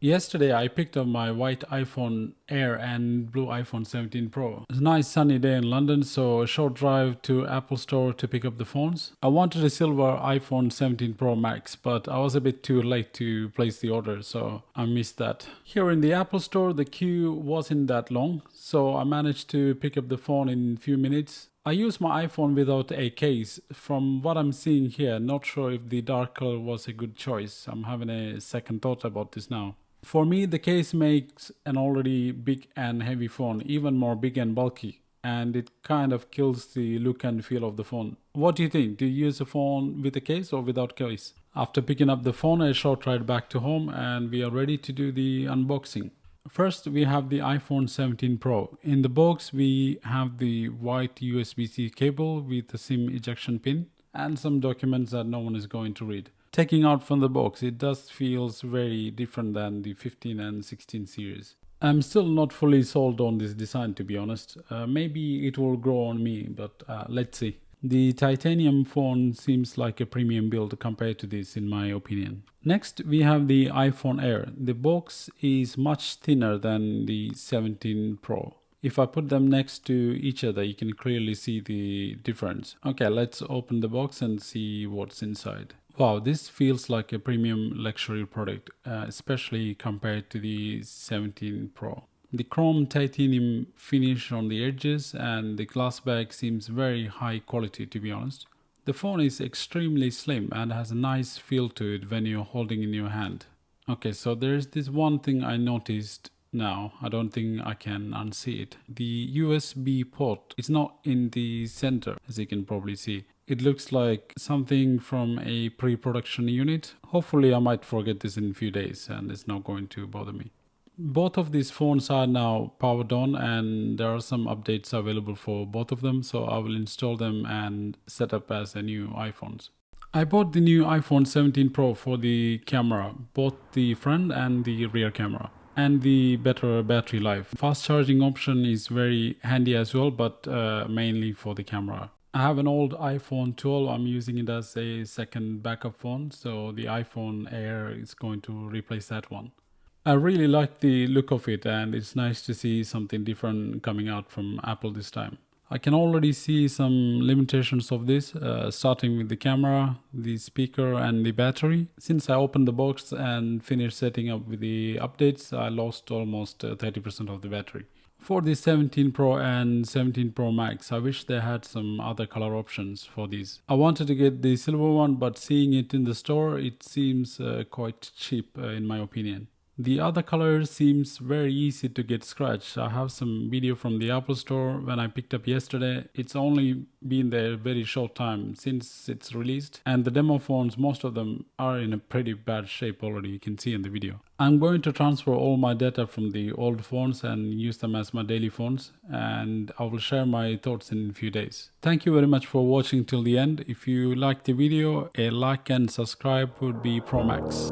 Yesterday, I picked up my white iPhone Air and blue iPhone 17 Pro. It's a nice sunny day in London, so a short drive to Apple Store to pick up the phones. I wanted a silver iPhone 17 Pro Max, but I was a bit too late to place the order, so I missed that. Here in the Apple Store, the queue wasn't that long, so I managed to pick up the phone in a few minutes. I use my iPhone without a case. From what I'm seeing here, not sure if the dark color was a good choice. I'm having a second thought about this now. For me, the case makes an already big and heavy phone even more big and bulky, and it kind of kills the look and feel of the phone. What do you think? Do you use a phone with a case or without case? After picking up the phone, a short ride back to home, and we are ready to do the unboxing. First, we have the iPhone 17 Pro. In the box, we have the white USB-C cable with the SIM ejection pin and some documents that no one is going to read. Taking out from the box, it does feels very different than the 15 and 16 series. I'm still not fully sold on this design, to be honest. Maybe it will grow on me, but let's see. The titanium phone seems like a premium build compared to this, in my opinion. Next, we have the iPhone Air. The box is much thinner than the 17 Pro. If I put them next to each other, you can clearly see the difference. Okay, let's open the box and see what's inside. Wow, this feels like a premium luxury product, especially compared to the 17 Pro. The chrome titanium finish on the edges and the glass back seems very high quality, to be honest. The phone is extremely slim and has a nice feel to it when you're holding in your hand. Okay, so there's this one thing I noticed now. I don't think I can unsee it. The USB port is not in the center, as you can probably see. It looks like something from a pre-production unit. Hopefully I might forget this in a few days and it's not going to bother me. Both of these phones are now powered on and there are some updates available for both of them, so I will install them and set up as a new iPhones. I bought the new iPhone 17 Pro for the camera, both the front and the rear camera, and the better battery life. Fast charging option is very handy as well, but mainly for the camera. I have an old iPhone 12. I'm using it as a second backup phone, so the iPhone Air is going to replace that one. I really like the look of it and it's nice to see something different coming out from Apple this time. I can already see some limitations of this, starting with the camera, the speaker and the battery. Since I opened the box and finished setting up with the updates, I lost almost 30% of the battery. For the 17 Pro and 17 Pro Max, I wish they had some other color options for these. I wanted to get the silver one, but seeing it in the store, it seems quite cheap in my opinion. The other color seems very easy to get scratched. I have some video from the Apple Store when I picked up yesterday. It's only been there a very short time since it's released, and the demo phones, most of them are in a pretty bad shape already, you can see in the video. I'm going to transfer all my data from the old phones and use them as my daily phones, and I will share my thoughts in a few days. Thank you very much for watching till the end. If you liked the video, a like and subscribe would be pro max.